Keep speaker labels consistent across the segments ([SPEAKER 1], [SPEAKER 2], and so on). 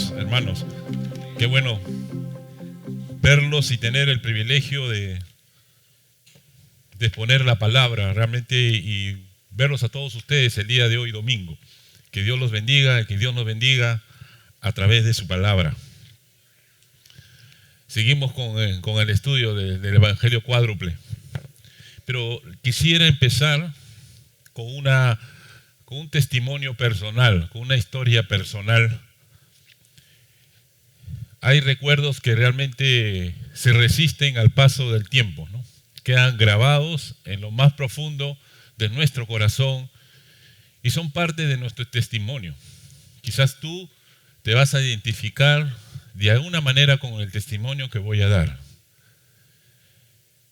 [SPEAKER 1] amados hermanos. Qué bueno verlos y tener el privilegio de exponer la palabra realmente y verlos a todos ustedes el día de hoy, domingo. Que Dios los bendiga, que Dios nos bendiga a través de su palabra. Seguimos con el estudio del Evangelio cuádruple. Pero quisiera empezar con un testimonio personal, con una historia personal. Hay recuerdos que realmente se resisten al paso del tiempo, ¿no? Quedan grabados en lo más profundo de nuestro corazón y son parte de nuestro testimonio. Quizás tú te vas a identificar de alguna manera con el testimonio que voy a dar.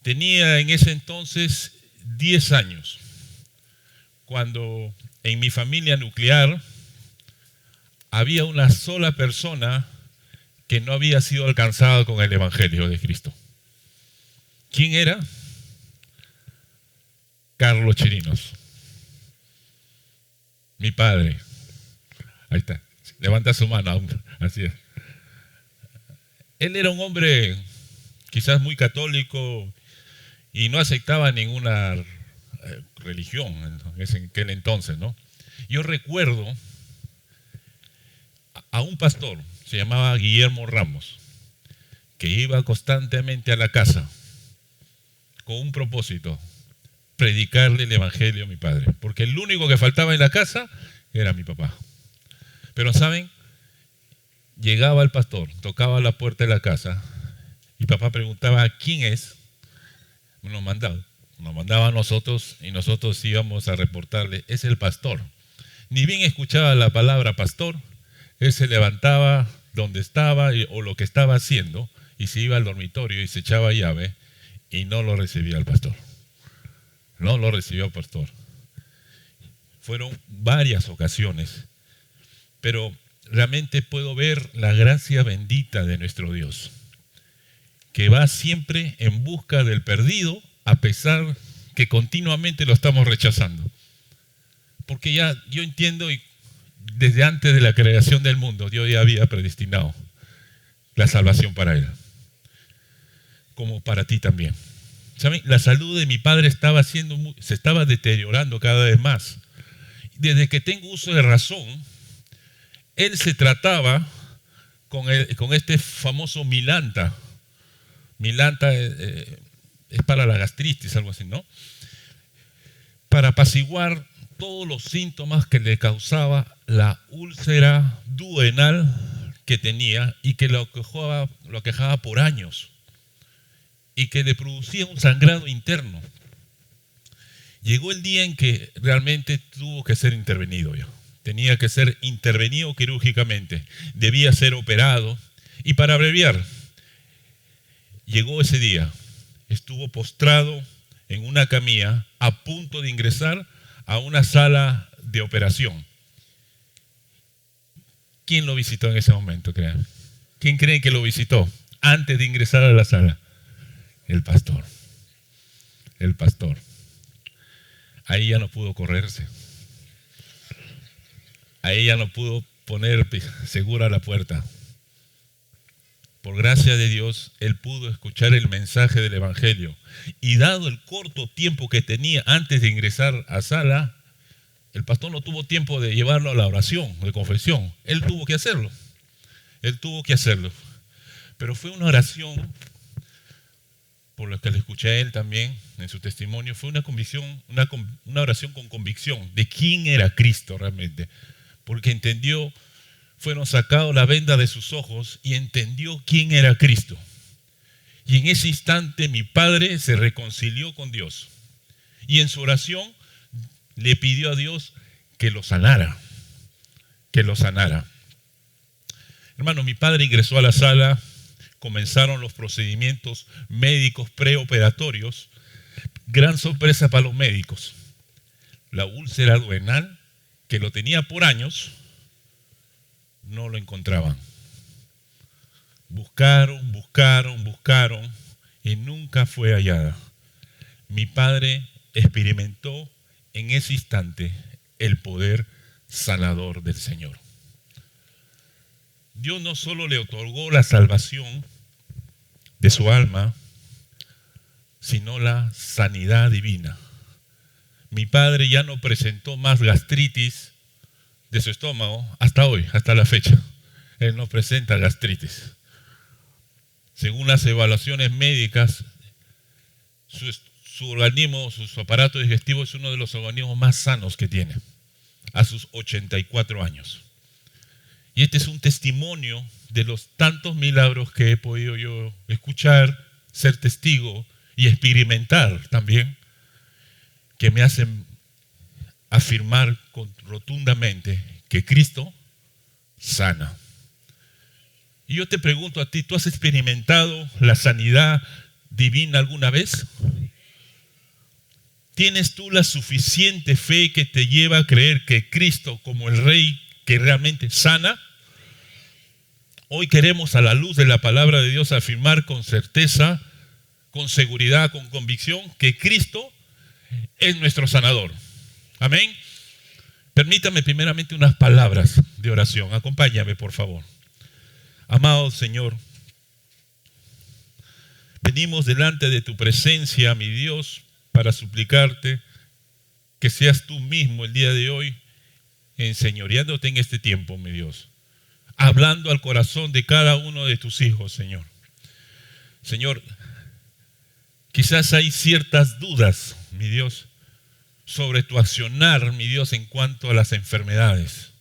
[SPEAKER 1] Tenía en ese entonces 10 años, cuando en mi familia nuclear había una sola persona que no había sido alcanzada con el Evangelio de Cristo. ¿Quién era? Carlos Chirinos, mi padre. Ahí está, levanta su mano, así es. Él era un hombre quizás muy católico y no aceptaba ninguna religión en aquel entonces, ¿no? Yo recuerdo a un pastor, se llamaba Guillermo Ramos, que iba constantemente a la casa con un propósito: predicarle el Evangelio a mi padre, porque el único que faltaba en la casa era mi papá. Pero ¿saben? Llegaba el pastor, tocaba la puerta de la casa y papá preguntaba: ¿quién es? Nos mandaba a nosotros y nosotros íbamos a reportarle: es el pastor. Ni bien escuchaba la palabra pastor, él se levantaba donde estaba o lo que estaba haciendo y se iba al dormitorio y se echaba llave y no lo recibía el pastor. No lo recibió el pastor. Fueron varias ocasiones, pero realmente puedo ver la gracia bendita de nuestro Dios, que va siempre en busca del perdido, a pesar que continuamente lo estamos rechazando. Porque ya yo entiendo, y desde antes de la creación del mundo, Dios ya había predestinado la salvación para él, como para ti también. ¿Saben? La salud de mi padre se estaba deteriorando cada vez más. Desde que tengo uso de razón, él se trataba con este famoso Milanta. Milanta es para la gastritis, algo así, ¿no? Para apaciguar todos los síntomas que le causaba la úlcera duodenal que tenía y que lo aquejaba por años y que le producía un sangrado interno. Llegó el día en que realmente tuvo que ser intervenido ya. Tenía que ser intervenido quirúrgicamente, debía ser operado. Y para abreviar, llegó ese día, estuvo postrado en una camilla a punto de ingresar a una sala de operación. ¿Quién lo visitó en ese momento, crean? ¿Quién creen que lo visitó antes de ingresar a la sala? El pastor. El pastor. Ahí ya no pudo correrse. Ahí ya no pudo poner segura la puerta. Por gracia de Dios, él pudo escuchar el mensaje del Evangelio. Y dado el corto tiempo que tenía antes de ingresar a sala, el pastor no tuvo tiempo de llevarlo a la oración, de confesión. Él tuvo que hacerlo. Él tuvo que hacerlo. Pero fue una oración, por lo que le escuché a él también en su testimonio, fue una oración con convicción de quién era Cristo realmente. Porque entendió, fueron sacados la venda de sus ojos y entendió quién era Cristo. Y en ese instante mi padre se reconcilió con Dios. Y en su oración le pidió a Dios que lo sanara. Que lo sanara. Hermano, mi padre ingresó a la sala, comenzaron los procedimientos médicos preoperatorios. Gran sorpresa para los médicos. La úlcera duodenal, que lo tenía por años, no lo encontraban. Buscaron y nunca fue hallada. Mi padre experimentó en ese instante el poder sanador del Señor. Dios no solo le otorgó la salvación de su alma, sino la sanidad divina. Mi padre ya no presentó más gastritis de su estómago hasta hoy, hasta la fecha. Él no presenta gastritis. Según las evaluaciones médicas, su organismo, su aparato digestivo es uno de los organismos más sanos que tiene, a sus 84 años. Y este es un testimonio de los tantos milagros que he podido yo escuchar, ser testigo y experimentar también, que me hacen afirmar rotundamente que Cristo sana. Y yo te pregunto a ti, ¿tú has experimentado la sanidad divina alguna vez? ¿Tienes tú la suficiente fe que te lleva a creer que Cristo, como el Rey que realmente sana? Hoy queremos, a la luz de la palabra de Dios, afirmar con certeza, con seguridad, con convicción, que Cristo es nuestro sanador. Amén. Permítame primeramente unas palabras de oración. Acompáñame, por favor. Amado Señor, venimos delante de tu presencia, mi Dios, para suplicarte que seas tú mismo el día de hoy enseñoreándote en este tiempo, mi Dios, hablando al corazón de cada uno de tus hijos, Señor. Señor, quizás hay ciertas dudas, mi Dios, sobre tu accionar, mi Dios, en cuanto a las enfermedades.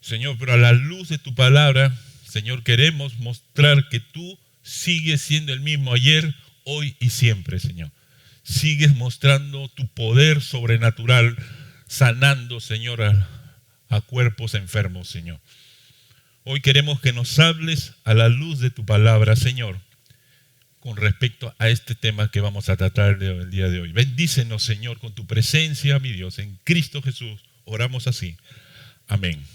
[SPEAKER 1] Señor, pero a la luz de tu palabra, Señor, queremos mostrar que tú sigues siendo el mismo ayer, hoy y siempre, Señor. Sigues mostrando tu poder sobrenatural, sanando, Señor, a cuerpos enfermos, Señor. Hoy queremos que nos hables a la luz de tu palabra, Señor, con respecto a este tema que vamos a tratar el día de hoy. Bendícenos, Señor, con tu presencia, mi Dios, en Cristo Jesús. Oramos así. Amén.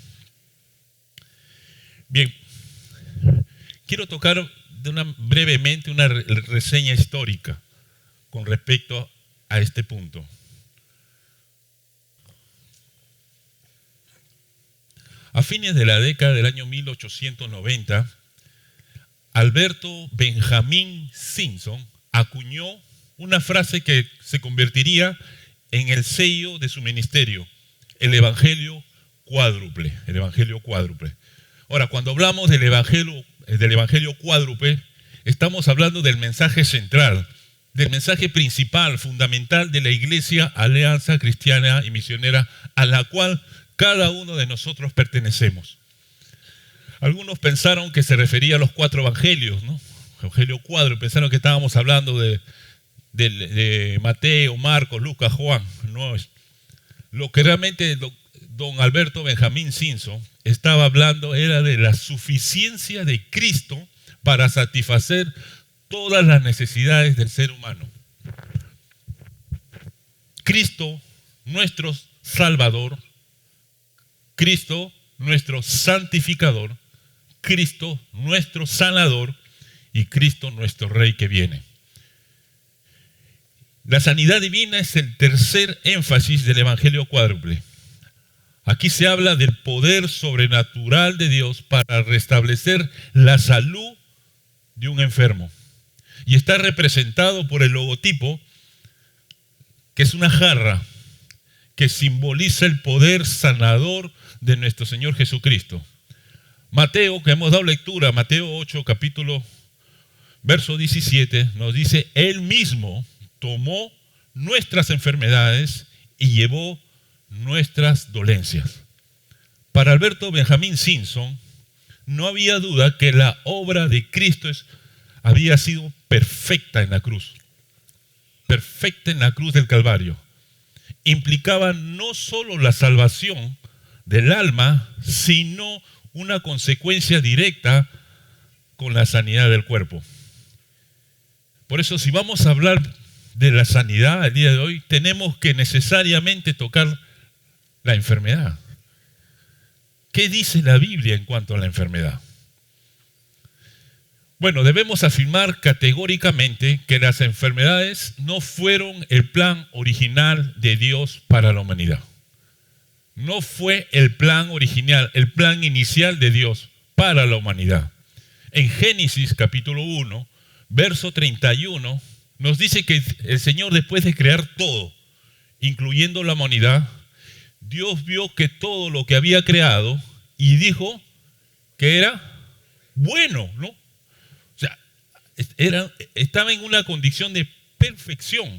[SPEAKER 1] Bien, quiero tocar brevemente una reseña histórica con respecto a este punto. A fines de la década del año 1890, Alberto Benjamín Simpson acuñó una frase que se convertiría en el sello de su ministerio, el Evangelio cuádruple. El Evangelio cuádruple. Ahora, cuando hablamos del Evangelio cuádruple, estamos hablando del mensaje central, del mensaje principal, fundamental de la Iglesia Alianza Cristiana y Misionera, a la cual cada uno de nosotros pertenecemos. Algunos pensaron que se refería a los 4 evangelios, ¿no? Evangelio cuádruple, pensaron que estábamos hablando de Mateo, Marcos, Lucas, Juan. No es. Lo que realmente don Alberto Benjamín Simpson estaba hablando era de la suficiencia de Cristo para satisfacer todas las necesidades del ser humano. Cristo, nuestro Salvador, Cristo, nuestro santificador, Cristo, nuestro sanador, y Cristo, nuestro Rey que viene. La sanidad divina es el tercer énfasis del Evangelio cuádruple. Aquí se habla del poder sobrenatural de Dios para restablecer la salud de un enfermo. Y está representado por el logotipo, que es una jarra que simboliza el poder sanador de nuestro Señor Jesucristo. Mateo, que hemos dado lectura, Mateo 8, verso 17, nos dice: Él mismo tomó nuestras enfermedades y llevó nuestras dolencias. Para Alberto Benjamín Simpson, no había duda que la obra de Cristo había sido perfecta en la cruz. Perfecta en la cruz del Calvario. Implicaba no solo la salvación del alma, sino una consecuencia directa con la sanidad del cuerpo. Por eso, si vamos a hablar de la sanidad el día de hoy, tenemos que necesariamente tocar la enfermedad. ¿Qué dice la Biblia en cuanto a la enfermedad? Bueno, debemos afirmar categóricamente que las enfermedades no fueron el plan original de Dios para la humanidad. No fue el plan original, el plan inicial de Dios para la humanidad. En Génesis capítulo 1, verso 31, nos dice que el Señor, después de crear todo, incluyendo la humanidad, Dios vio que todo lo que había creado y dijo que era bueno, ¿no? O sea, estaba en una condición de perfección.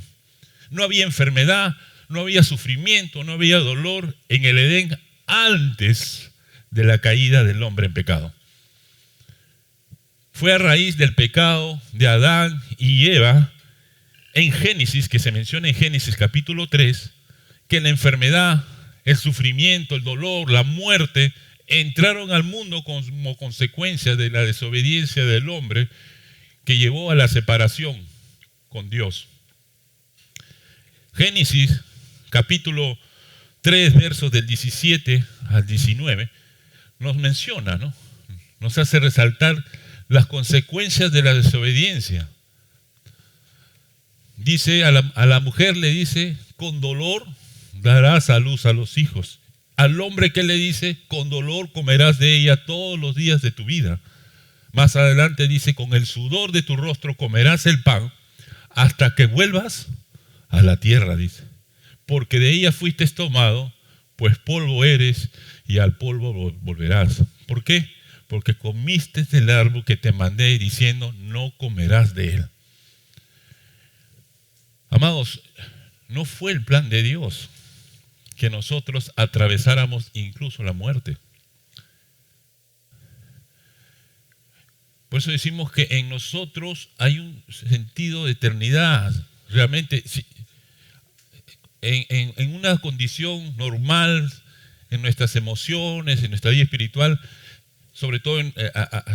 [SPEAKER 1] No había enfermedad, no había sufrimiento, no había dolor en el Edén antes de la caída del hombre en pecado. Fue a raíz del pecado de Adán y Eva en Génesis, que se menciona en Génesis capítulo 3, que la enfermedad, el sufrimiento, el dolor, la muerte entraron al mundo como consecuencia de la desobediencia del hombre que llevó a la separación con Dios. Génesis capítulo 3, versos del 17 al 19, nos menciona, ¿no? Nos hace resaltar las consecuencias de la desobediencia. Dice, a la mujer le dice, con dolor darás a luz a los hijos. Al hombre que le dice, con dolor comerás de ella todos los días de tu vida. Más adelante dice, con el sudor de tu rostro comerás el pan hasta que vuelvas a la tierra, dice. Porque de ella fuiste tomado, pues polvo eres y al polvo volverás. ¿Por qué? Porque comiste del árbol que te mandé diciendo, no comerás de él. Amados, no fue el plan de Dios que nosotros atravesáramos incluso la muerte. Por eso decimos que en nosotros hay un sentido de eternidad. Realmente, en una condición normal, en nuestras emociones, en nuestra vida espiritual, sobre todo,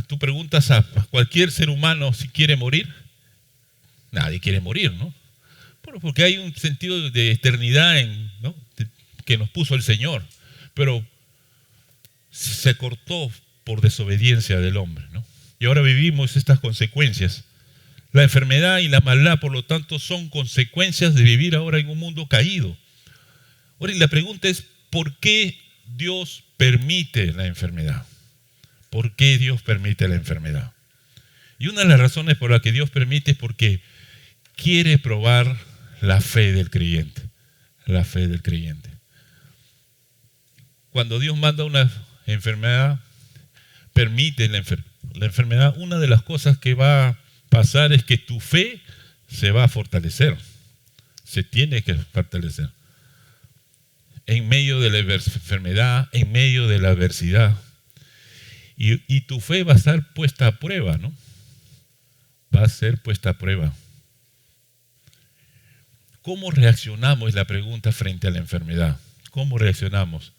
[SPEAKER 1] tú preguntas a cualquier ser humano si quiere morir. Nadie quiere morir, ¿no? Bueno, porque hay un sentido de eternidad ¿no? que nos puso el Señor, pero se cortó por desobediencia del hombre, ¿no? Y ahora vivimos estas consecuencias. La enfermedad y la maldad, por lo tanto, son consecuencias de vivir ahora en un mundo caído. Ahora, y la pregunta es, ¿por qué Dios permite la enfermedad? ¿Por qué Dios permite la enfermedad? Y una de las razones por las que Dios permite es porque quiere probar la fe del creyente. La fe del creyente. Cuando Dios manda una enfermedad, permite la enfermedad, una de las cosas que va a pasar es que tu fe se va a fortalecer. Se tiene que fortalecer. En medio de la enfermedad, en medio de la adversidad. Y tu fe va a estar puesta a prueba, ¿no? Va a ser puesta a prueba. ¿Cómo reaccionamos? Es la pregunta frente a la enfermedad. ¿Cómo reaccionamos?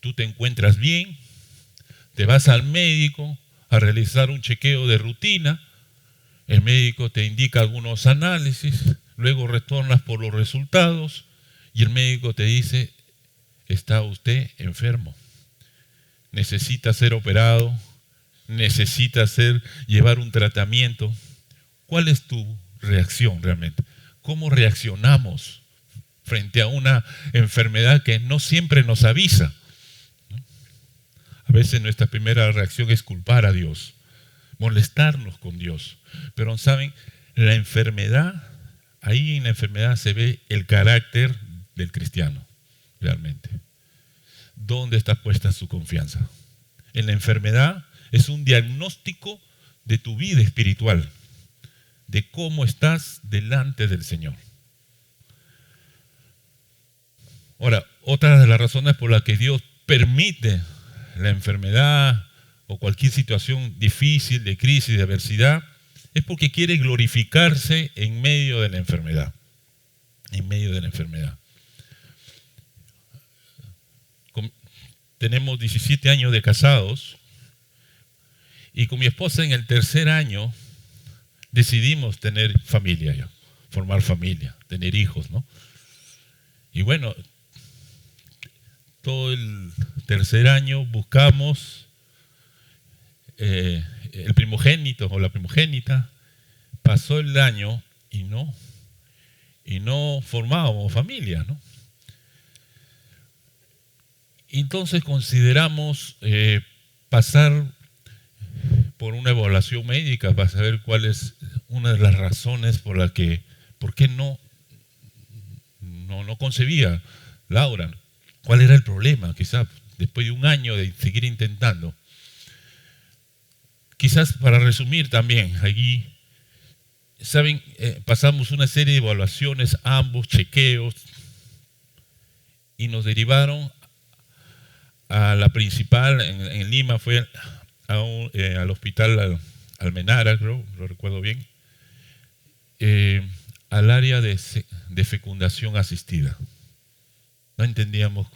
[SPEAKER 1] Tú te encuentras bien, te vas al médico a realizar un chequeo de rutina, el médico te indica algunos análisis, luego retornas por los resultados y el médico te dice, está usted enfermo, necesita ser operado, necesita llevar un tratamiento. ¿Cuál es tu reacción realmente? ¿Cómo reaccionamos frente a una enfermedad que no siempre nos avisa? A veces nuestra primera reacción es culpar a Dios, molestarnos con Dios. Pero saben, la enfermedad, ahí en la enfermedad se ve el carácter del cristiano, realmente. ¿Dónde está puesta su confianza? En la enfermedad es un diagnóstico de tu vida espiritual, de cómo estás delante del Señor. Ahora, otra de las razones por las que Dios permite la enfermedad o cualquier situación difícil, de crisis, de adversidad, es porque quiere glorificarse en medio de la enfermedad. En medio de la enfermedad. Tenemos 17 años de casados y con mi esposa en el tercer año decidimos tener familia ya, formar familia, tener hijos, ¿no? Y bueno, todo el tercer año buscamos el primogénito o la primogénita. Pasó el año y no formábamos familia, ¿no? Entonces consideramos pasar por una evaluación médica para saber cuál es una de las razones por qué no concebía Laura. ¿Cuál era el problema? Quizás después de un año de seguir intentando. Quizás para resumir también, allí, saben, pasamos una serie de evaluaciones, ambos chequeos, y nos derivaron a la principal, en Lima, fue al hospital Almenara, creo, lo recuerdo bien, al área de fecundación asistida. No entendíamos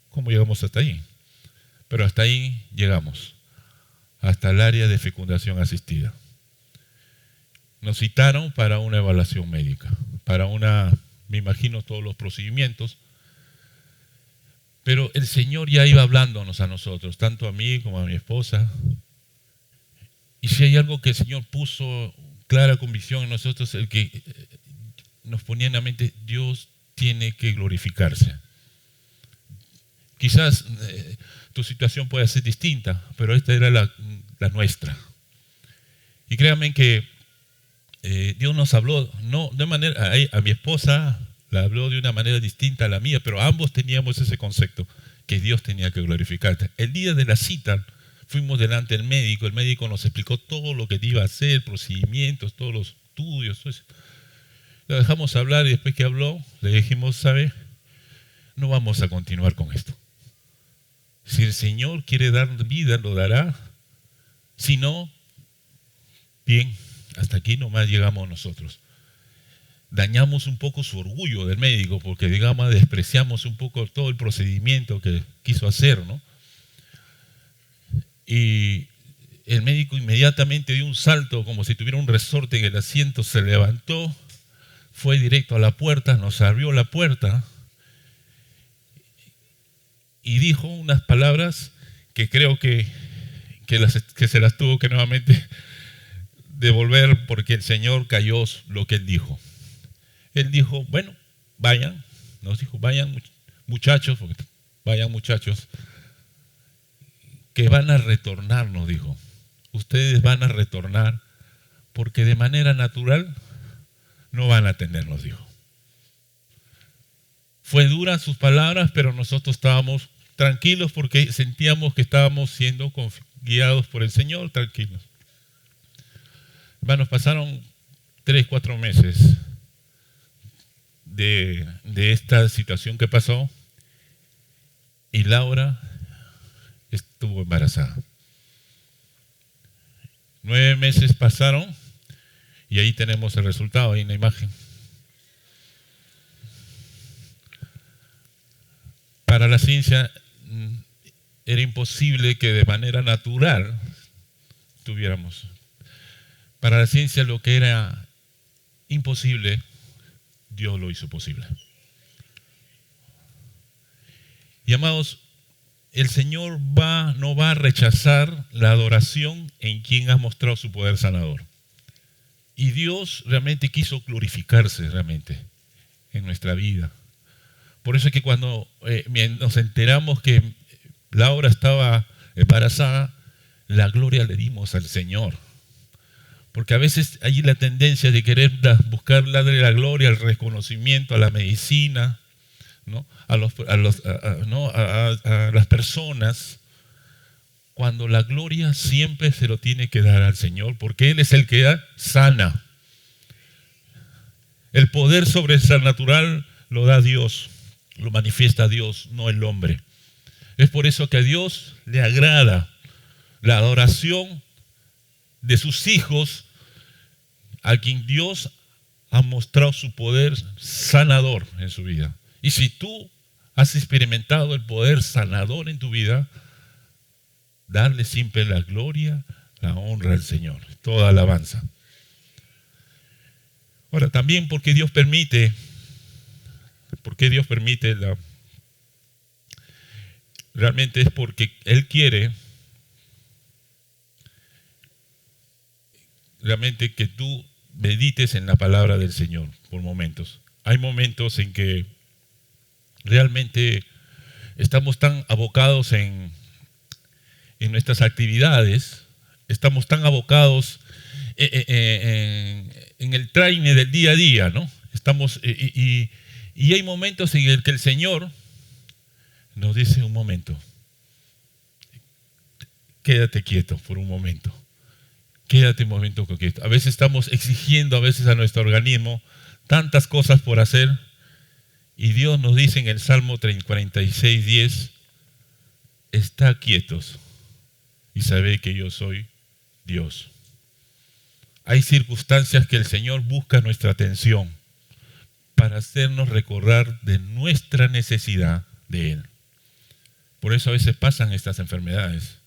[SPEAKER 1] cómo llegamos hasta ahí, pero hasta ahí llegamos, hasta el área de fecundación asistida. Nos citaron para una evaluación médica, me imagino todos los procedimientos, pero el Señor ya iba hablándonos a nosotros, tanto a mí como a mi esposa. Y si hay algo que el Señor puso clara convicción en nosotros, el que nos ponía en la mente, Dios tiene que glorificarse. Quizás tu situación pueda ser distinta, pero esta era la nuestra. Y créanme que Dios nos habló, no de manera, a mi esposa la habló de una manera distinta a la mía, pero ambos teníamos ese concepto, que Dios tenía que glorificarse. El día de la cita fuimos delante del médico, el médico nos explicó todo lo que iba a hacer, procedimientos, todos los estudios. Todo eso. Lo dejamos hablar y después que habló, le dijimos, ¿sabe? No vamos a continuar con esto. Si el Señor quiere dar vida, lo dará. Si no, bien, hasta aquí nomás llegamos nosotros. Dañamos un poco su orgullo del médico, porque digamos despreciamos un poco todo el procedimiento que quiso hacer, ¿no? Y el médico inmediatamente dio un salto como si tuviera un resorte en el asiento, se levantó, fue directo a la puerta, nos abrió la puerta y dijo unas palabras que creo que se las tuvo que nuevamente devolver, porque el Señor cayó lo que Él dijo. Él dijo, bueno, vayan, nos dijo, vayan muchachos, que van a retornar, nos dijo. Ustedes van a retornar porque de manera natural no van a tener, nos dijo. Fue dura sus palabras, pero nosotros estábamos tranquilos porque sentíamos que estábamos siendo guiados por el Señor, tranquilos. Hermanos, pasaron 3-4 meses de esta situación que pasó y Laura estuvo embarazada. 9 meses pasaron y ahí tenemos el resultado, ahí en la imagen. Para la ciencia era imposible que de manera natural tuviéramos. Para la ciencia lo que era imposible, Dios lo hizo posible. Y amados, el Señor no va a rechazar la adoración en quien ha mostrado su poder sanador. Y Dios realmente quiso glorificarse realmente en nuestra vida. Por eso es que cuando nos enteramos que Laura estaba embarazada, la gloria le dimos al Señor. Porque a veces hay la tendencia de querer buscar la gloria, el reconocimiento a la medicina, ¿no? a las personas, cuando la gloria siempre se lo tiene que dar al Señor, porque Él es el que sana. El poder sobrenatural lo da Dios, lo manifiesta Dios, no el hombre. Es por eso que a Dios le agrada la adoración de sus hijos, a quien Dios ha mostrado su poder sanador en su vida. Y si tú has experimentado el poder sanador en tu vida, darle siempre la gloria, la honra al Señor, toda alabanza. Ahora, también porque Dios permite, realmente es porque Él quiere realmente que tú medites en la palabra del Señor por momentos. Hay momentos en que realmente estamos tan abocados en nuestras actividades estamos tan abocados en el traine del día a día, ¿no? Estamos, y hay momentos en el que el Señor nos dice: un momento, quédate quieto por un momento. Quédate un momento quieto. A veces estamos exigiendo a veces a nuestro organismo tantas cosas por hacer, y Dios nos dice en el Salmo 46:10: está quietos y sabed que yo soy Dios. Hay circunstancias que el Señor busca nuestra atención para hacernos recordar de nuestra necesidad de Él. Por eso a veces pasan estas enfermedades.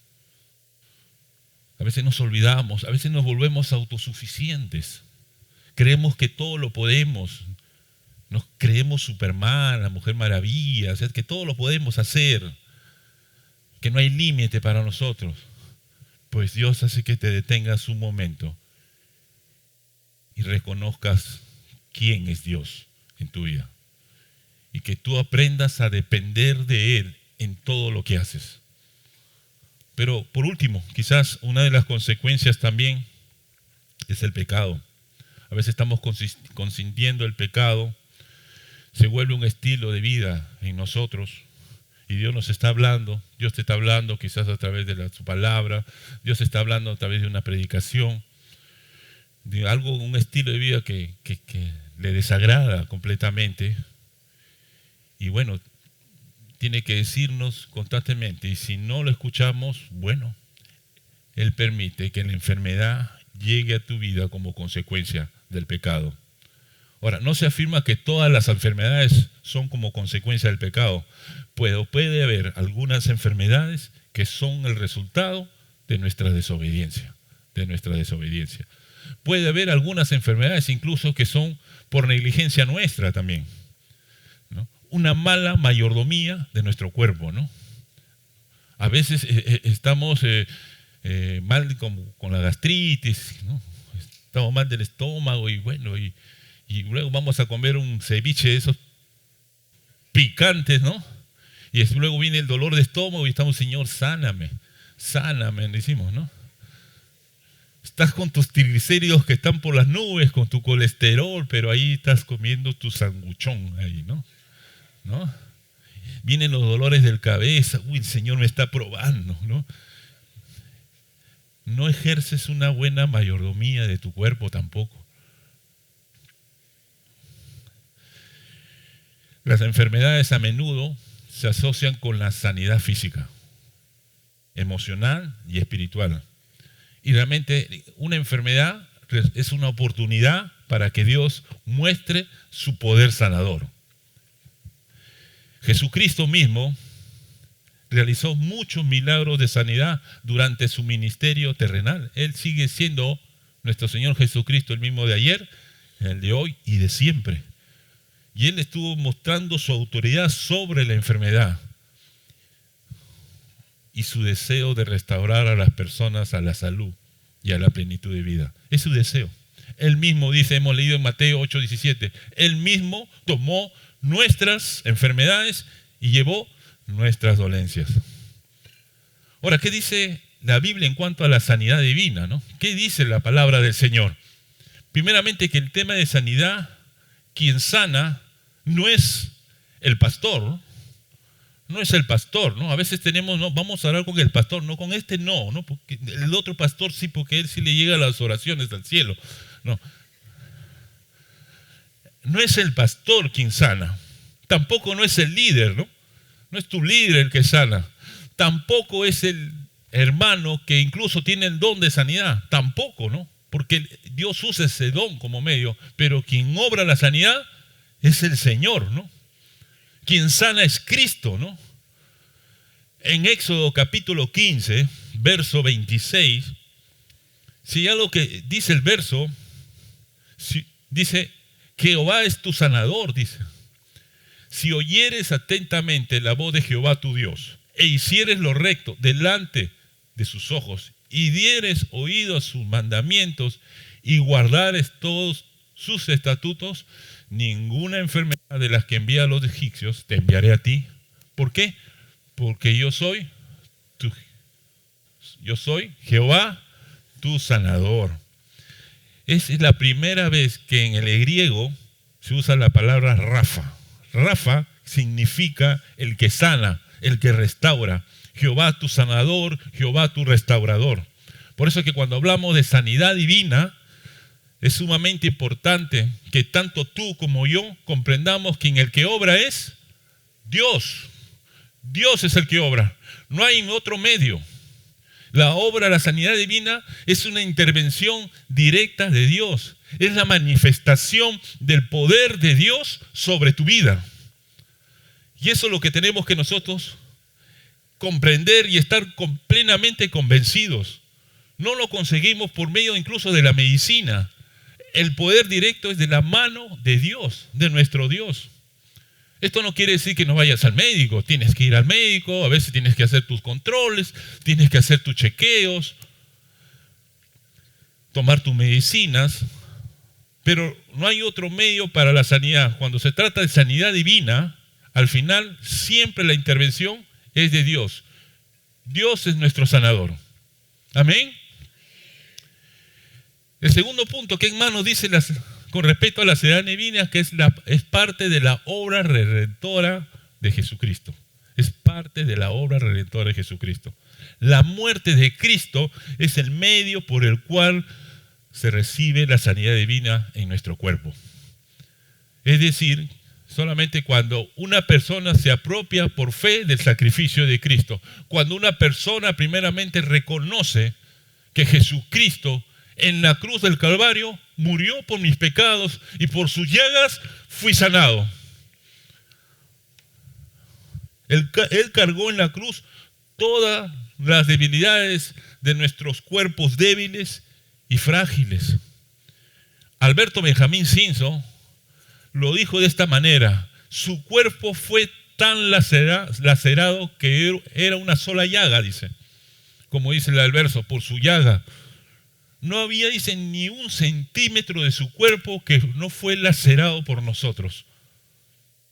[SPEAKER 1] A veces nos olvidamos, a veces nos volvemos autosuficientes. Creemos que todo lo podemos. Nos creemos Superman, la Mujer Maravilla, o sea, que todo lo podemos hacer, que no hay límite para nosotros. Pues Dios hace que te detengas un momento y reconozcas quién es Dios en tu vida. Y que tú aprendas a depender de Él en todo lo que haces. Pero por último, quizás una de las consecuencias también es el pecado. A veces estamos consintiendo el pecado, se vuelve un estilo de vida en nosotros, y Dios nos está hablando. Dios te está hablando quizás a través de su palabra, Dios está hablando a través de una predicación, de algo, un estilo de vida que le desagrada completamente. Y bueno, tiene que decirnos constantemente, y si no lo escuchamos, bueno, Él permite que la enfermedad llegue a tu vida como consecuencia del pecado. Ahora, no se afirma que todas las enfermedades son como consecuencia del pecado. Puede haber algunas enfermedades que son el resultado de nuestra desobediencia. Puede haber algunas enfermedades incluso que son por negligencia nuestra también, ¿no? Una mala mayordomía de nuestro cuerpo, ¿no? A veces estamos mal con la gastritis, ¿no? Estamos mal del estómago, y bueno, y luego vamos a comer un ceviche de esos picantes, ¿no? Y luego viene el dolor de estómago y estamos: Señor, sáname, decimos, ¿no? Estás con tus triglicéridos que están por las nubes, con tu colesterol, pero ahí estás comiendo tu sanguchón ahí, ¿no? Vienen los dolores de cabeza: uy, el Señor me está probando, ¿no? No ejerces una buena mayordomía de tu cuerpo tampoco. Las enfermedades a menudo se asocian con la sanidad física, emocional y espiritual. Y realmente una enfermedad es una oportunidad para que Dios muestre su poder sanador. Jesucristo mismo realizó muchos milagros de sanidad durante su ministerio terrenal. Él sigue siendo nuestro Señor Jesucristo, el mismo de ayer, el de hoy y de siempre. Y Él estuvo mostrando su autoridad sobre la enfermedad y su deseo de restaurar a las personas a la salud y a la plenitud de vida. Es su deseo. Él mismo dice, hemos leído en Mateo 8:17, Él mismo tomó nuestras enfermedades y llevó nuestras dolencias. Ahora, ¿qué dice la Biblia en cuanto a la sanidad divina, ¿no? ¿Qué dice la palabra del Señor? Primeramente, que el tema de sanidad, quien sana no es el pastor, no es el pastor, ¿no? A veces tenemos, no, vamos a hablar con el pastor, no, con este no, porque el otro pastor sí, porque él sí le llega las oraciones al cielo. No es el pastor quien sana, tampoco no es el líder, ¿no? No es tu líder el que sana, tampoco es el hermano que incluso tiene el don de sanidad, tampoco, ¿no? Porque Dios usa ese don como medio, pero quien obra la sanidad es el Señor, ¿no? Quien sana es Cristo, ¿no? En Éxodo capítulo 15, verso 26, si ya lo que dice el verso, dice, Jehová es tu sanador, dice. Si oyeres atentamente la voz de Jehová tu Dios, e hicieres lo recto delante de sus ojos, y dieres oído a sus mandamientos, y guardares todos sus estatutos, ninguna enfermedad de las que envía a los egipcios te enviaré a ti. ¿Por qué? Porque yo soy Jehová tu sanador. Es la primera vez que en el griego se usa la palabra Rafa. Rafa significa el que sana, el que restaura. Jehová tu sanador, Jehová tu restaurador. Por eso es que cuando hablamos de sanidad divina, es sumamente importante que tanto tú como yo comprendamos que en el que obra es Dios. Dios es el que obra. No hay otro medio. La obra, la sanidad divina, es una intervención directa de Dios. Es la manifestación del poder de Dios sobre tu vida. Y eso es lo que tenemos que nosotros comprender y estar plenamente convencidos. No lo conseguimos por medio incluso de la medicina. El poder directo es de la mano de Dios, de nuestro Dios. Esto no quiere decir que no vayas al médico. Tienes que ir al médico, a veces tienes que hacer tus controles, tienes que hacer tus chequeos, tomar tus medicinas, pero no hay otro medio para la sanidad. Cuando se trata de sanidad divina, al final siempre la intervención es de Dios. Dios es nuestro sanador. Amén. El segundo punto, ¿qué más nos dice con respecto a la sanidad divina? Que es parte de la obra redentora de Jesucristo. Es parte de la obra redentora de Jesucristo. La muerte de Cristo es el medio por el cual se recibe la sanidad divina en nuestro cuerpo. Es decir, solamente cuando una persona se apropia por fe del sacrificio de Cristo, cuando una persona primeramente reconoce que Jesucristo en la cruz del Calvario murió por mis pecados y por sus llagas fui sanado. Él cargó en la cruz todas las debilidades de nuestros cuerpos débiles y frágiles. Alberto Benjamín Cinzo lo dijo de esta manera: su cuerpo fue tan lacerado que era una sola llaga, dice. Como dice el verso, por su llaga. No había, dice, ni un centímetro de su cuerpo que no fue lacerado por nosotros.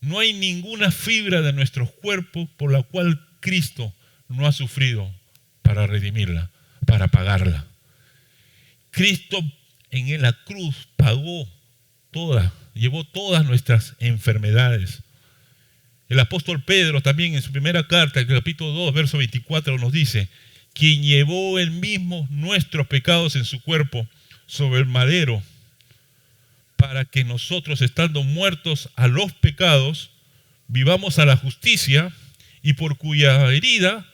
[SPEAKER 1] No hay ninguna fibra de nuestros cuerpos por la cual Cristo no ha sufrido para redimirla, para pagarla. Cristo en la cruz pagó llevó todas nuestras enfermedades. El apóstol Pedro también en su primera carta, el capítulo 2, verso 24, nos dice: quien llevó él mismo nuestros pecados en su cuerpo sobre el madero, para que nosotros, estando muertos a los pecados, vivamos a la justicia, y por cuya herida,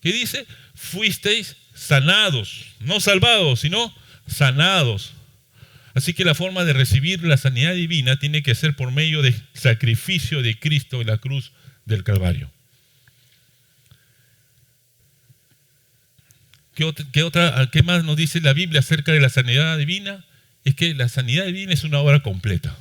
[SPEAKER 1] ¿qué dice? Fuisteis sanados, no salvados, sino sanados. Así que la forma de recibir la sanidad divina tiene que ser por medio del sacrificio de Cristo en la cruz del Calvario. ¿Qué más nos dice la Biblia acerca de la sanidad divina? Es que la sanidad divina es una obra completa.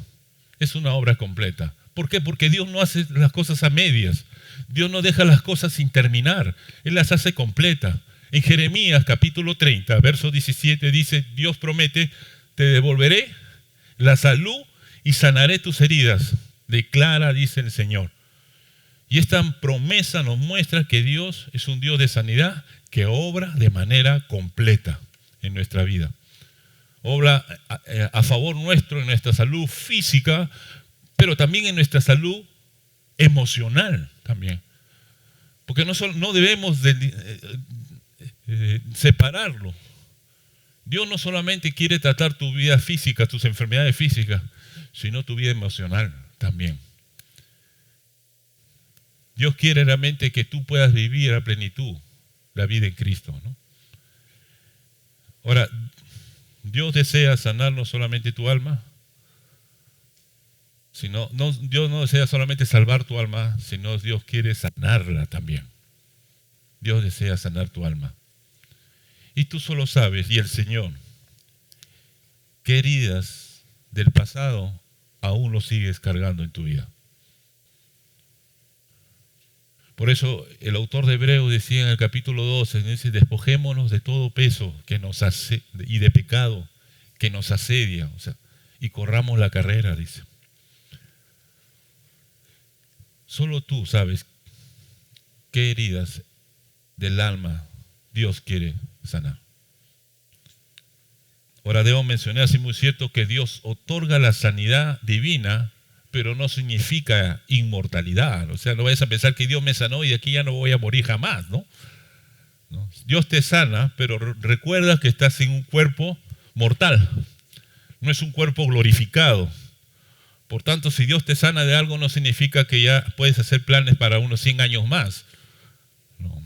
[SPEAKER 1] Es una obra completa. ¿Por qué? Porque Dios no hace las cosas a medias. Dios no deja las cosas sin terminar. Él las hace completas. En Jeremías capítulo 30, verso 17 dice: Dios promete: te devolveré la salud y sanaré tus heridas. Declara, dice el Señor. Y esta promesa nos muestra que Dios es un Dios de sanidad que obra de manera completa en nuestra vida. Obra a favor nuestro en nuestra salud física, pero también en nuestra salud emocional también. Porque no debemos separarlo. Dios no solamente quiere tratar tu vida física, tus enfermedades físicas, sino tu vida emocional también. Dios quiere realmente que tú puedas vivir a plenitud la vida en Cristo, ¿no? Ahora, Dios desea sanar no solamente tu alma, Dios no desea solamente salvar tu alma, sino Dios quiere sanarla también. Dios desea sanar tu alma. Y tú solo sabes, y el Señor, qué heridas del pasado aún lo sigues cargando en tu vida. Por eso el autor de Hebreos decía en el capítulo 12, dice: despojémonos de todo peso que nos y de pecado que nos asedia, y corramos la carrera, dice. Solo tú sabes qué heridas del alma Dios quiere sanar. Ahora debo mencionar, así muy cierto, que Dios otorga la sanidad divina, pero no significa inmortalidad. O sea, no vayas a pensar que Dios me sanó y de aquí ya no voy a morir jamás, ¿no? ¿No? Dios te sana, pero recuerda que estás en un cuerpo mortal. No es un cuerpo glorificado. Por tanto, si Dios te sana de algo, no significa que ya puedes hacer planes para unos 100 años más. No.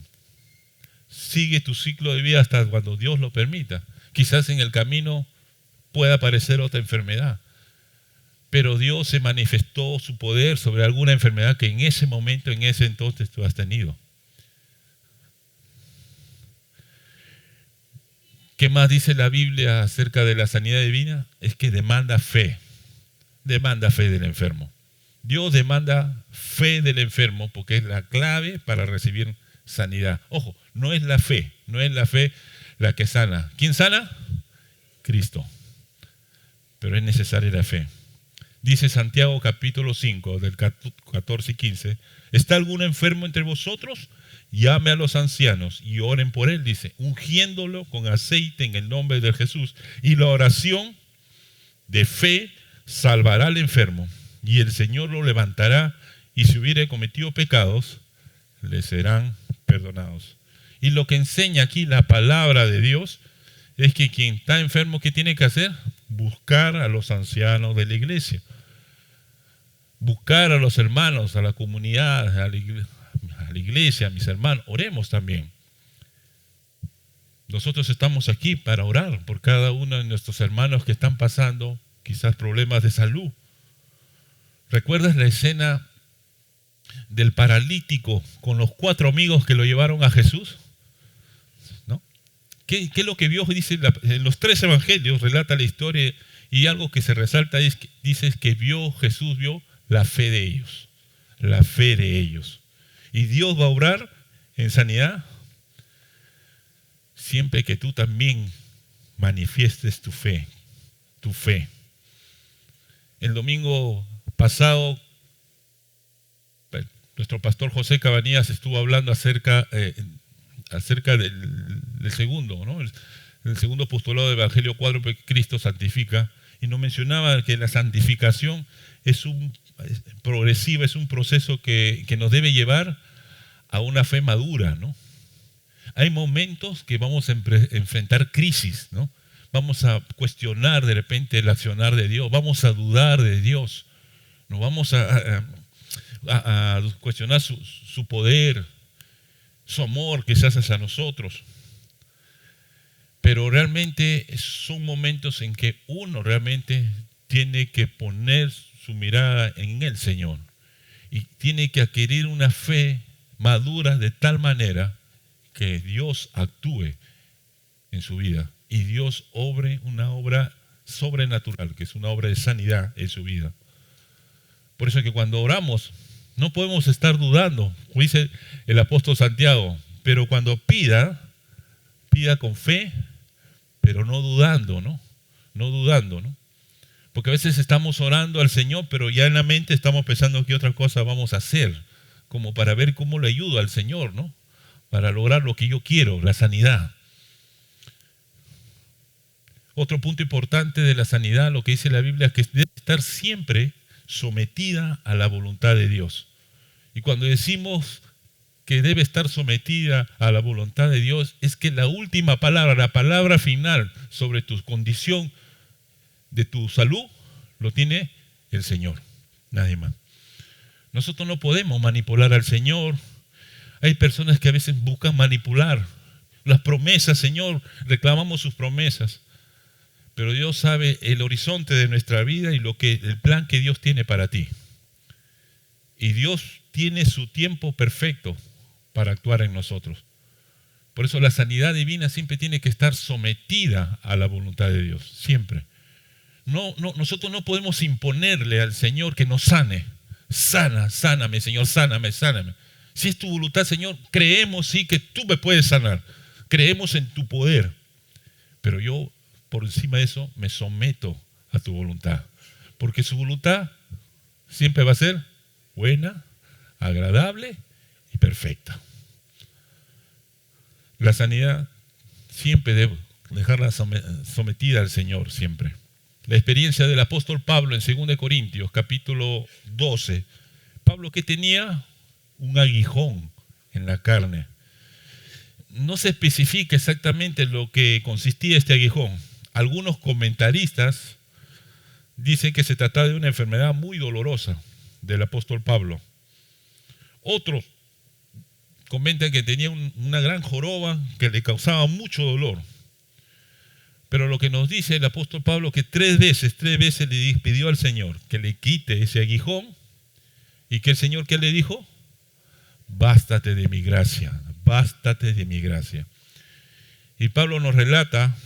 [SPEAKER 1] Sigue tu ciclo de vida hasta cuando Dios lo permita. Quizás en el camino pueda aparecer otra enfermedad. Pero Dios se manifestó su poder sobre alguna enfermedad que en ese momento, en ese entonces tú has tenido. ¿Qué más dice la Biblia acerca de la sanidad divina? Es que demanda fe del enfermo. Dios demanda fe del enfermo porque es la clave para recibir sanidad. Ojo, no es la fe la que sana. ¿Quién sana? Cristo. Pero es necesaria la fe. Dice Santiago capítulo 5, del 14 y 15, ¿está algún enfermo entre vosotros? Llame a los ancianos y oren por él, dice, ungiéndolo con aceite en el nombre de Jesús. Y la oración de fe salvará al enfermo, y el Señor lo levantará, y si hubiere cometido pecados, le serán perdonados. Y lo que enseña aquí la palabra de Dios es que quien está enfermo, ¿qué tiene que hacer? Buscar a los ancianos de la iglesia. Buscar a los hermanos, a la comunidad, a la iglesia, a mis hermanos. Oremos también. Nosotros estamos aquí para orar por cada uno de nuestros hermanos que están pasando quizás problemas de salud. ¿Recuerdas la escena del paralítico con los 4 amigos que lo llevaron a Jesús? ¿No? ¿Qué es lo que vio? Dice en los 3 evangelios relata la historia, y algo que se resalta es que dice que Jesús vio la fe de ellos. La fe de ellos. Y Dios va a obrar en sanidad siempre que tú también manifiestes tu fe. Tu fe. El domingo pasado, nuestro pastor José Cabanillas estuvo hablando acerca del segundo, ¿no? El segundo postulado del Evangelio 4, que Cristo santifica, y nos mencionaba que la santificación es progresiva, es un proceso que nos debe llevar a una fe madura, ¿no? Hay momentos que vamos a enfrentar crisis, ¿no? Vamos a cuestionar de repente el accionar de Dios, vamos a dudar de Dios, nos vamos a cuestionar su poder, su amor quizás hacia nosotros. Pero realmente son momentos en que uno realmente tiene que poner su mirada en el Señor y tiene que adquirir una fe madura de tal manera que Dios actúe en su vida y Dios obre una obra sobrenatural, que es una obra de sanidad en su vida. Por eso es que cuando oramos no podemos estar dudando, como dice el apóstol Santiago, pero cuando pida con fe, pero no dudando, ¿no? No dudando, ¿no? Porque a veces estamos orando al Señor, pero ya en la mente estamos pensando qué otra cosa vamos a hacer, como para ver cómo le ayudo al Señor, ¿no? Para lograr lo que yo quiero, la sanidad. Otro punto importante de la sanidad, lo que dice la Biblia, es que debe estar siempre sometida a la voluntad de Dios. Y cuando decimos que debe estar sometida a la voluntad de Dios, es que la última palabra, la palabra final sobre tu condición de tu salud, lo tiene el Señor, nadie más. Nosotros no podemos manipular al Señor. Hay personas que a veces buscan manipular las promesas, Señor, reclamamos sus promesas. Pero Dios sabe el horizonte de nuestra vida y el plan que Dios tiene para ti. Y Dios tiene su tiempo perfecto para actuar en nosotros. Por eso la sanidad divina siempre tiene que estar sometida a la voluntad de Dios, siempre. Nosotros no podemos imponerle al Señor que nos sane. Sáname, Señor, sáname. Si es tu voluntad, Señor, creemos sí que tú me puedes sanar. Creemos en tu poder. Pero yo, por encima de eso, me someto a tu voluntad. Porque su voluntad siempre va a ser buena, agradable y perfecta. La sanidad siempre dejarla sometida al Señor siempre. La experiencia del apóstol Pablo en 2 Corintios, capítulo 12. Pablo, que tenía un aguijón en la carne. No se especifica exactamente lo que consistía este aguijón. Algunos comentaristas dicen que se trataba de una enfermedad muy dolorosa del apóstol Pablo. Otros comentan que tenía una gran joroba que le causaba mucho dolor. Pero lo que nos dice el apóstol Pablo, que tres veces le pidió al Señor que le quite ese aguijón, y que el Señor, ¿qué le dijo? Bástate de mi gracia, bástate de mi gracia. Y Pablo nos relata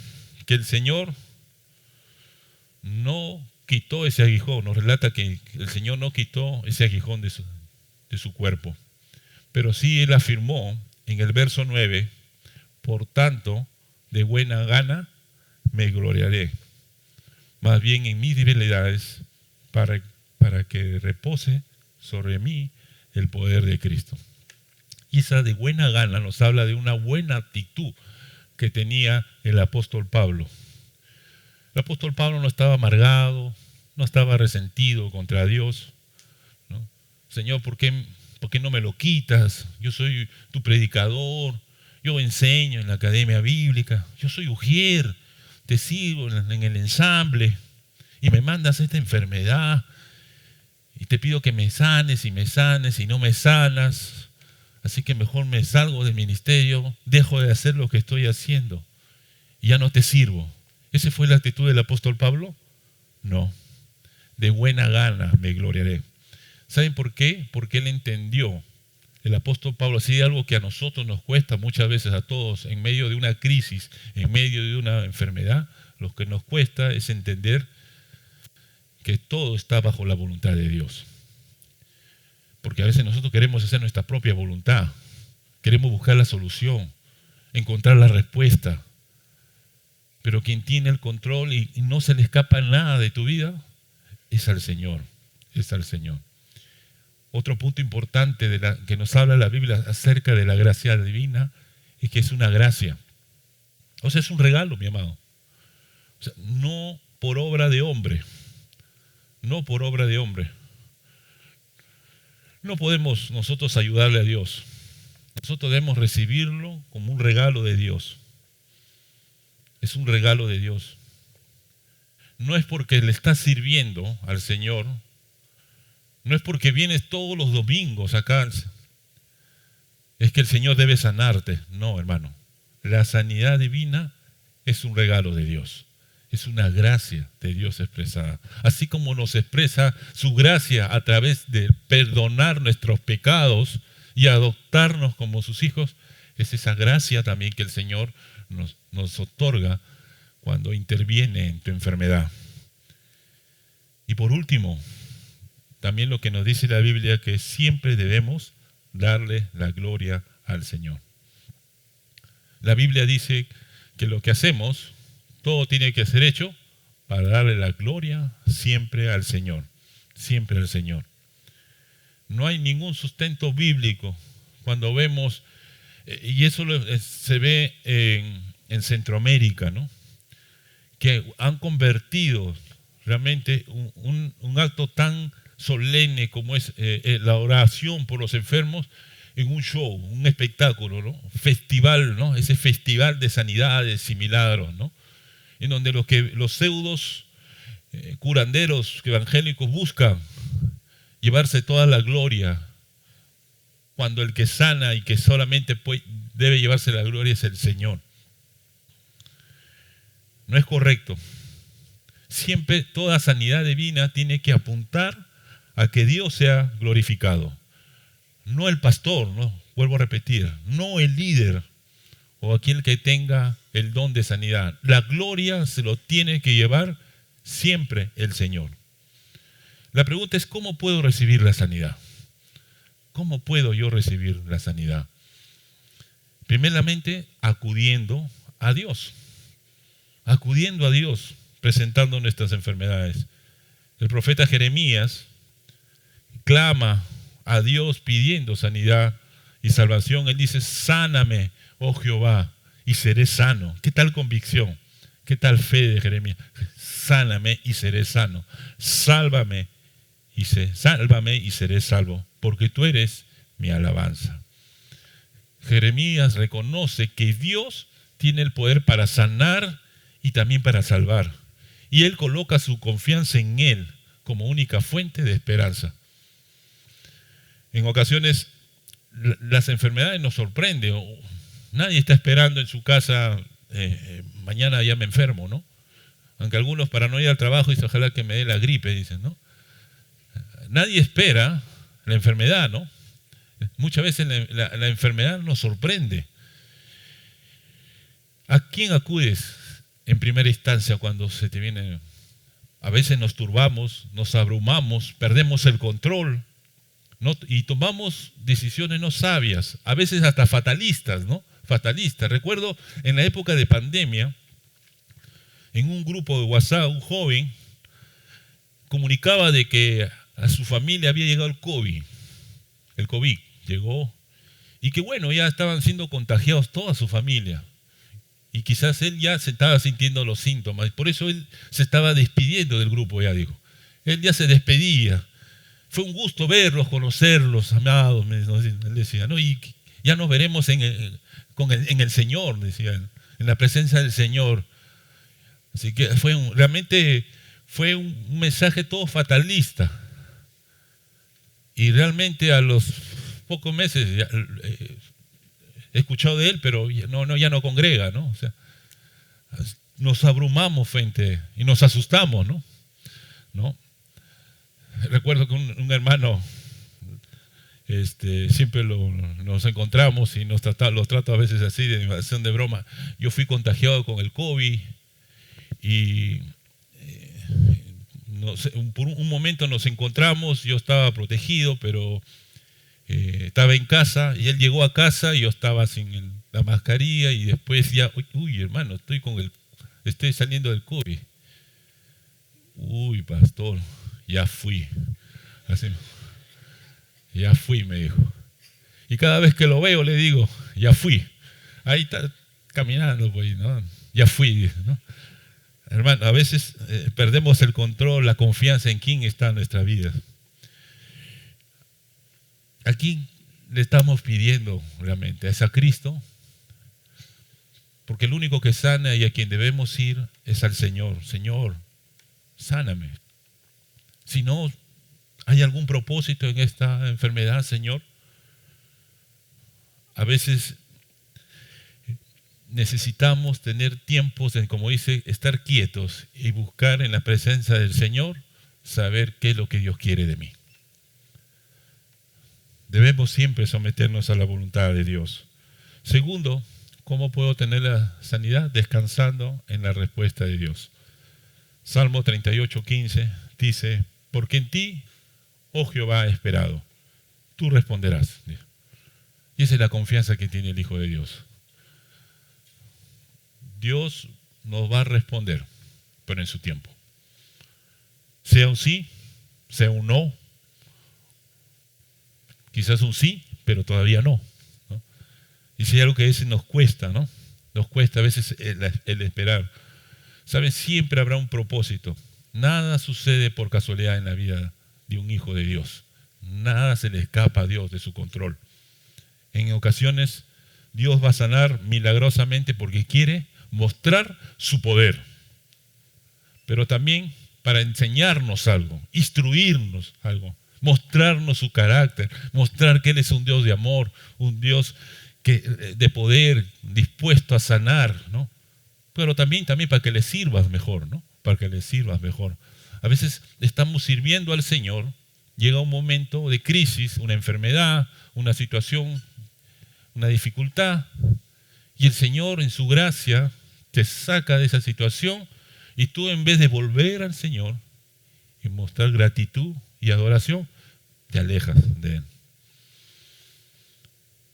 [SPEAKER 1] que el Señor no quitó ese aguijón, nos relata que el Señor no quitó ese aguijón de su cuerpo. Pero sí él afirmó en el verso 9, por tanto, de buena gana me gloriaré, más bien en mis debilidades, para que repose sobre mí el poder de Cristo. Y esa de buena gana nos habla de una buena actitud que tenía el apóstol Pablo. El apóstol Pablo no estaba amargado, no estaba resentido contra Dios, ¿no? Señor, ¿por qué no me lo quitas? Yo soy tu predicador, yo enseño en la academia bíblica, yo soy ujier, te sirvo en el ensamble y me mandas esta enfermedad y te pido que me sanes y no me sanas, así que mejor me salgo del ministerio, dejo de hacer lo que estoy haciendo y ya no te sirvo. ¿Esa fue la actitud del apóstol Pablo? No, de buena gana me gloriaré. ¿Saben por qué? Porque él entendió, el apóstol Pablo, si hay algo que a nosotros nos cuesta muchas veces, a todos, en medio de una crisis, en medio de una enfermedad, lo que nos cuesta es entender que todo está bajo la voluntad de Dios. Porque a veces nosotros queremos hacer nuestra propia voluntad, queremos buscar la solución, encontrar la respuesta, pero quien tiene el control y no se le escapa nada de tu vida es al Señor, es al Señor. Otro punto importante que nos habla la Biblia acerca de la gracia divina es que es una gracia. O sea, es un regalo, mi amado. O sea, no por obra de hombre. No por obra de hombre. No podemos nosotros ayudarle a Dios. Nosotros debemos recibirlo como un regalo de Dios. Es un regalo de Dios. No es porque le estás sirviendo al Señor. No es porque vienes todos los domingos acá, es que el Señor debe sanarte. No, hermano. La sanidad divina es un regalo de Dios. Es una gracia de Dios expresada. Así como nos expresa su gracia a través de perdonar nuestros pecados y adoptarnos como sus hijos, es esa gracia también que el Señor nos otorga cuando interviene en tu enfermedad. Y por último, también lo que nos dice la Biblia, que siempre debemos darle la gloria al Señor. La Biblia dice que lo que hacemos, todo tiene que ser hecho para darle la gloria siempre al Señor. Siempre al Señor. No hay ningún sustento bíblico cuando vemos, y eso se ve en Centroamérica, ¿no? Que han convertido realmente un acto tan solemne como es la oración por los enfermos en un show, un espectáculo, ¿no? Festival, ¿no? Ese festival de sanidades y milagros, ¿no? En donde los pseudos curanderos evangélicos buscan llevarse toda la gloria, cuando el que sana y que solamente debe llevarse la gloria es el Señor. No es correcto. Siempre toda sanidad divina tiene que apuntar a que Dios sea glorificado. No el pastor, no, vuelvo a repetir, no el líder o aquel que tenga el don de sanidad. La gloria se lo tiene que llevar siempre el Señor. La pregunta es, ¿cómo puedo recibir la sanidad? ¿Cómo puedo yo recibir la sanidad? Primeramente, acudiendo a Dios. Acudiendo a Dios, presentando nuestras enfermedades. El profeta Jeremías clama a Dios pidiendo sanidad y salvación. Él dice, sáname, oh Jehová, y seré sano. ¿Qué tal convicción? ¿Qué tal fe de Jeremías? Sáname y seré sano. Sálvame y seré salvo, porque tú eres mi alabanza. Jeremías reconoce que Dios tiene el poder para sanar y también para salvar. Y él coloca su confianza en Él como única fuente de esperanza. En ocasiones las enfermedades nos sorprenden. Nadie está esperando en su casa, mañana ya me enfermo, ¿no? Aunque algunos para no ir al trabajo dicen, ojalá que me dé la gripe, dicen, ¿no? Nadie espera la enfermedad, ¿no? Muchas veces la enfermedad nos sorprende. ¿A quién acudes en primera instancia cuando se te viene? A veces nos turbamos, nos abrumamos, perdemos el control, ¿no? Y tomamos decisiones no sabias, a veces hasta fatalistas, ¿no? Fatalistas. Recuerdo en la época de pandemia, en un grupo de WhatsApp, un joven comunicaba de que a su familia había llegado el COVID llegó, y que bueno, ya estaban siendo contagiados toda su familia. Y quizás él ya se estaba sintiendo los síntomas. Por eso él se estaba despidiendo del grupo, ya dijo. Él ya se despedía. Fue un gusto verlos, conocerlos, amados, él decía, ¿no? Y ya nos veremos en el Señor, decía, en la presencia del Señor. Así que realmente fue un mensaje todo fatalista. Y realmente a los pocos meses he escuchado de él, pero ya no congrega, ¿no? O sea, nos abrumamos y nos asustamos, ¿no? Recuerdo que un hermano, siempre nos encontramos y los trato a veces así, de invasión de broma. Yo fui contagiado con el COVID y por un momento nos encontramos, yo estaba protegido, pero estaba en casa y él llegó a casa y yo estaba sin la mascarilla y después ya, uy hermano, estoy saliendo del COVID. Uy, pastor, ya fui. Así, ya fui, me dijo. Y cada vez que lo veo le digo, ya fui. Ahí está caminando, pues, ¿no? Ya fui, ¿no? Hermano, a veces perdemos el control, la confianza en quién está en nuestra vida. ¿A quién le estamos pidiendo realmente? ¿Es a Cristo? Porque el único que sana y a quien debemos ir es al Señor. Señor, sáname. Si no hay algún propósito en esta enfermedad, Señor, a veces necesitamos tener tiempos en, como dice, estar quietos y buscar en la presencia del Señor, saber qué es lo que Dios quiere de mí. Debemos siempre someternos a la voluntad de Dios. Segundo, ¿cómo puedo tener la sanidad? Descansando en la respuesta de Dios. Salmo 38:15 dice, porque en ti, oh Jehová, he esperado. Tú responderás. Y esa es la confianza que tiene el Hijo de Dios. Dios nos va a responder, pero en su tiempo. Sea un sí, sea un no. Quizás un sí, pero todavía no, ¿no? Y si hay algo que a veces nos cuesta, ¿no? Nos cuesta a veces el esperar. ¿Saben? Siempre habrá un propósito. Nada sucede por casualidad en la vida de un hijo de Dios. Nada se le escapa a Dios de su control. En ocasiones Dios va a sanar milagrosamente porque quiere mostrar su poder, pero también para enseñarnos algo, instruirnos algo, mostrarnos su carácter, mostrar que Él es un Dios de amor, un Dios de poder, dispuesto a sanar, ¿no? Pero también para que le sirvas mejor, ¿no? Para que le sirvas mejor. A veces estamos sirviendo al Señor, llega un momento de crisis, una enfermedad, una situación, una dificultad, y el Señor en su gracia te saca de esa situación y tú, en vez de volver al Señor y mostrar gratitud y adoración, te alejas de Él.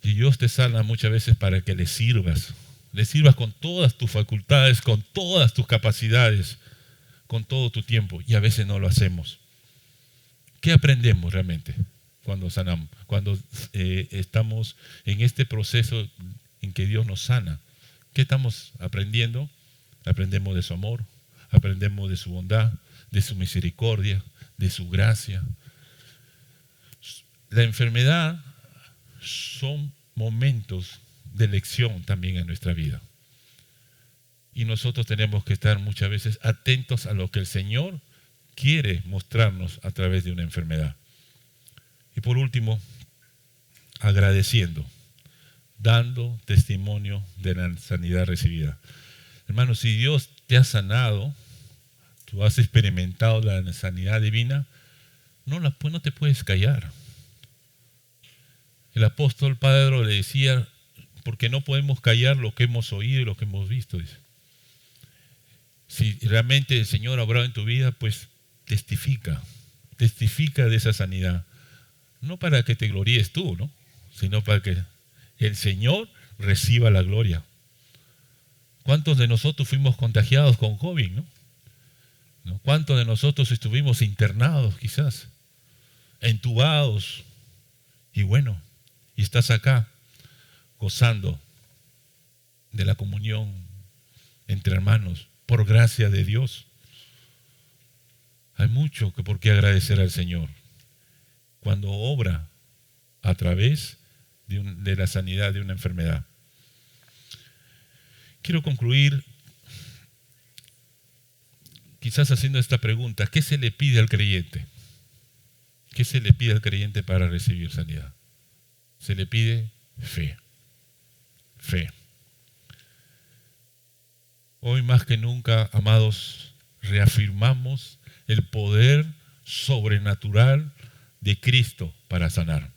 [SPEAKER 1] Y Dios te sana muchas veces para que le sirvas con todas tus facultades, con todas tus capacidades, con todo tu tiempo, y a veces no lo hacemos. ¿Qué aprendemos realmente cuando sanamos? Cuando estamos en este proceso en que Dios nos sana. ¿Qué estamos aprendiendo? Aprendemos de su amor, aprendemos de su bondad, de su misericordia, de su gracia. La enfermedad son momentos de lección también en nuestra vida. Y nosotros tenemos que estar muchas veces atentos a lo que el Señor quiere mostrarnos a través de una enfermedad. Y por último, agradeciendo, dando testimonio de la sanidad recibida. Hermano, si Dios te ha sanado, tú has experimentado la sanidad divina, no te puedes callar. El apóstol Pedro le decía, porque no podemos callar lo que hemos oído y lo que hemos visto, dice. Si realmente el Señor ha obrado en tu vida, pues testifica de esa sanidad. No para que te gloríes tú, ¿no? Sino para que el Señor reciba la gloria. ¿Cuántos de nosotros fuimos contagiados con COVID, ¿no? ¿Cuántos de nosotros estuvimos internados quizás? Entubados. Y bueno, y estás acá gozando de la comunión entre hermanos por gracia de Dios. Hay mucho por qué agradecer al Señor cuando obra a través de la sanidad de una enfermedad. Quiero concluir quizás haciendo esta pregunta: ¿qué se le pide al creyente? ¿Qué se le pide al creyente para recibir sanidad? Se le pide fe. Fe. Hoy más que nunca, amados, reafirmamos el poder sobrenatural de Cristo para sanar.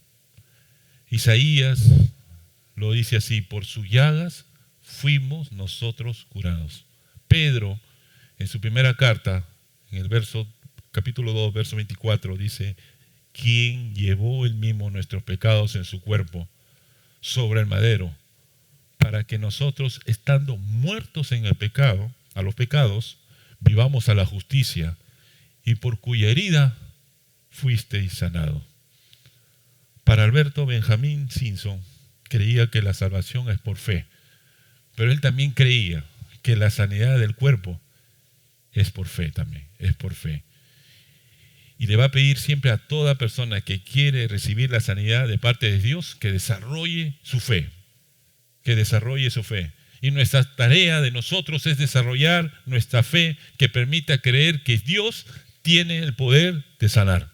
[SPEAKER 1] Isaías lo dice así: por sus llagas fuimos nosotros curados. Pedro, en su primera carta, en el capítulo 2, verso 24, dice: quien llevó él mismo nuestros pecados en su cuerpo sobre el madero, para que nosotros, estando muertos en el pecado, a los pecados, vivamos a la justicia, y por cuya herida fuisteis sanados. Para Alberto Benjamín Simpson, creía que la salvación es por fe, pero él también creía que la sanidad del cuerpo es por fe también, es por fe. Y le va a pedir siempre a toda persona que quiere recibir la sanidad de parte de Dios que desarrolle su fe, que desarrolle su fe. Y nuestra tarea de nosotros es desarrollar nuestra fe que permita creer que Dios tiene el poder de sanar.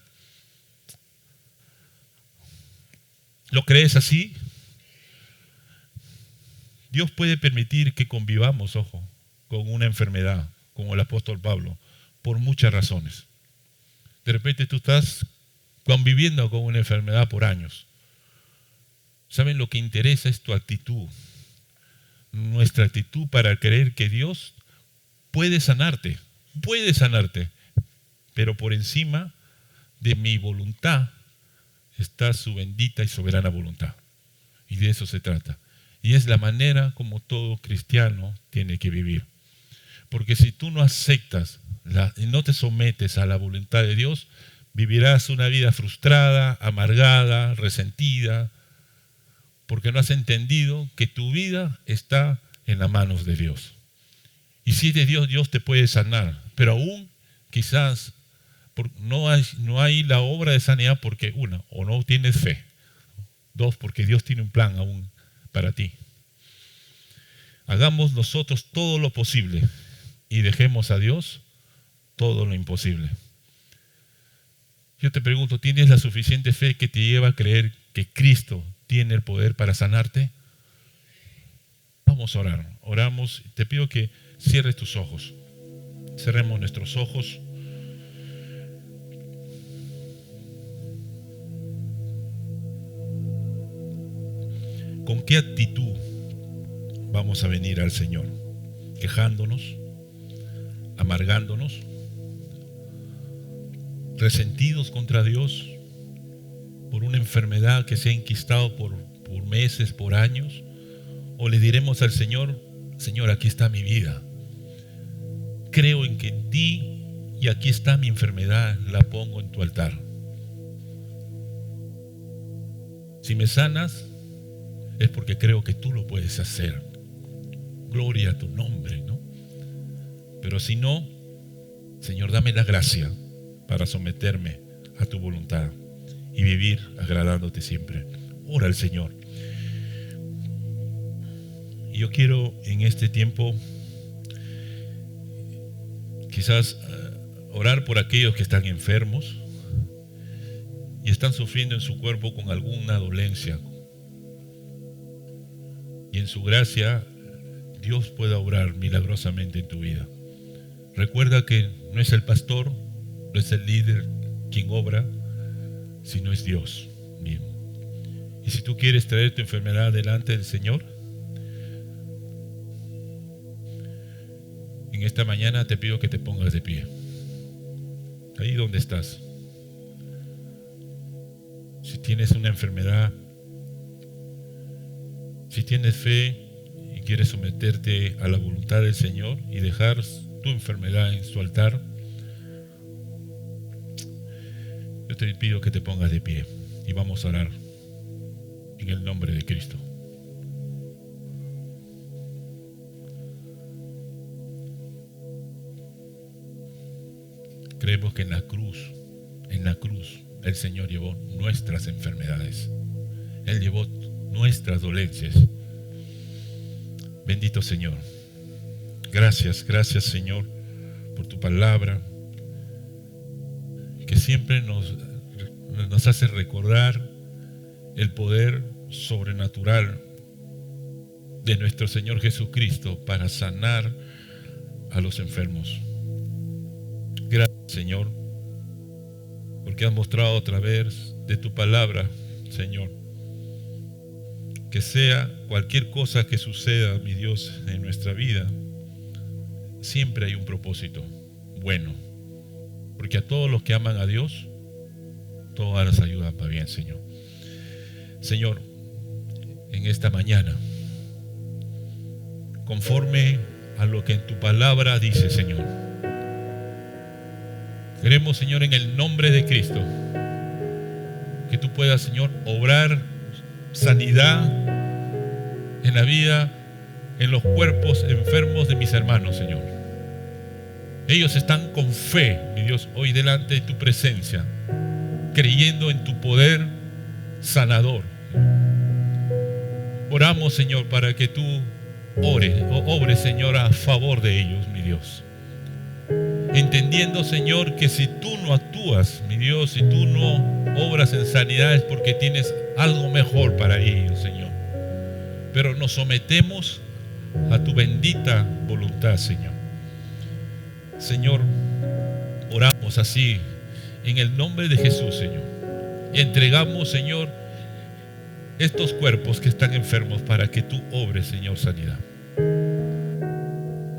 [SPEAKER 1] ¿Lo crees así? Dios puede permitir que convivamos, ojo, con una enfermedad, como el apóstol Pablo, por muchas razones. De repente tú estás conviviendo con una enfermedad por años. ¿Saben? Lo que interesa es tu actitud. Nuestra actitud para creer que Dios puede sanarte, pero por encima de mi voluntad está su bendita y soberana voluntad. Y de eso se trata. Y es la manera como todo cristiano tiene que vivir. Porque si tú no aceptas y no te sometes a la voluntad de Dios, vivirás una vida frustrada, amargada, resentida, porque no has entendido que tu vida está en las manos de Dios. Y si es de Dios, Dios te puede sanar, pero aún quizás no hay la obra de sanidad porque, una, o no tienes fe; dos, porque Dios tiene un plan aún para ti. Hagamos nosotros todo lo posible y dejemos a Dios todo lo imposible. Yo te pregunto, ¿tienes la suficiente fe que te lleva a creer que Cristo tiene el poder para sanarte? Vamos a orar. Oramos. Te pido que cierres tus ojos. Cerremos nuestros ojos. ¿Con qué actitud vamos a venir al Señor? ¿Quejándonos? ¿Amargándonos? ¿Resentidos contra Dios por una enfermedad que se ha enquistado por meses, por años? ¿O le diremos al Señor: Señor, aquí está mi vida, creo en ti y aquí está mi enfermedad, la pongo en tu altar? Si me sanas, es porque creo que tú lo puedes hacer. gloria a tu nombre, ¿no? Pero si no, Señor, dame la gracia para someterme a tu voluntad y vivir agradándote siempre. Ora al Señor. Y yo quiero en este tiempo quizás orar por aquellos que están enfermos y están sufriendo en su cuerpo con alguna dolencia. Y en su gracia Dios pueda obrar milagrosamente en tu vida. Recuerda que no es el pastor, no es el líder quien obra, sino es Dios mismo. Y si tú quieres traer tu enfermedad delante del Señor, en esta mañana te pido que te pongas de pie. Ahí donde estás. Si tienes una enfermedad, si tienes fe y quieres someterte a la voluntad del Señor y dejar tu enfermedad en su altar, yo te pido que te pongas de pie y vamos a orar en el nombre de Cristo. Creemos que en la cruz, el Señor llevó nuestras enfermedades. Él llevó nuestras dolencias. Bendito Señor. Gracias Señor por tu palabra, que siempre nos hace recordar el poder sobrenatural de nuestro Señor Jesucristo para sanar a los enfermos. Gracias Señor, porque has mostrado a través de tu palabra, Señor, que sea cualquier cosa que suceda, mi Dios, en nuestra vida, siempre hay un propósito bueno, porque a todos los que aman a Dios, todas las ayudas para bien, Señor. Señor, en esta mañana, conforme a lo que en tu palabra dice, Señor, queremos, Señor, en el nombre de Cristo, que tú puedas, Señor, obrar sanidad en la vida, en los cuerpos enfermos de mis hermanos, Señor. Ellos están con fe, mi Dios, hoy delante de tu presencia, creyendo en tu poder sanador. Oramos, Señor, para que tú obres, Señor, a favor de ellos, mi Dios. Entendiendo, Señor, que si tú no actúas, mi Dios, si tú no obras en sanidad es porque tienes algo mejor para ellos, Señor. Pero nos sometemos a tu bendita voluntad, Señor. Señor, oramos así en el nombre de Jesús, Señor. Y entregamos, Señor, estos cuerpos que están enfermos para que tú obres, Señor, sanidad.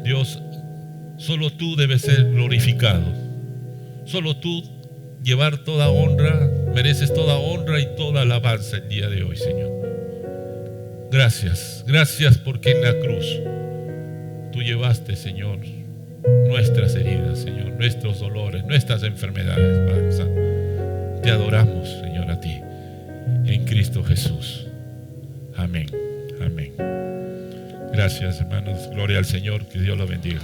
[SPEAKER 1] Dios, solo tú debes ser glorificado. Solo tú llevar toda honra, mereces toda honra y toda alabanza el día de hoy, Señor. Gracias porque en la cruz tú llevaste, Señor, nuestras heridas, Señor, nuestros dolores, nuestras enfermedades, Padre Santo. Te adoramos, Señor, a ti, en Cristo Jesús. Amén. Amén. Gracias, hermanos. Gloria al Señor. Que Dios los bendiga.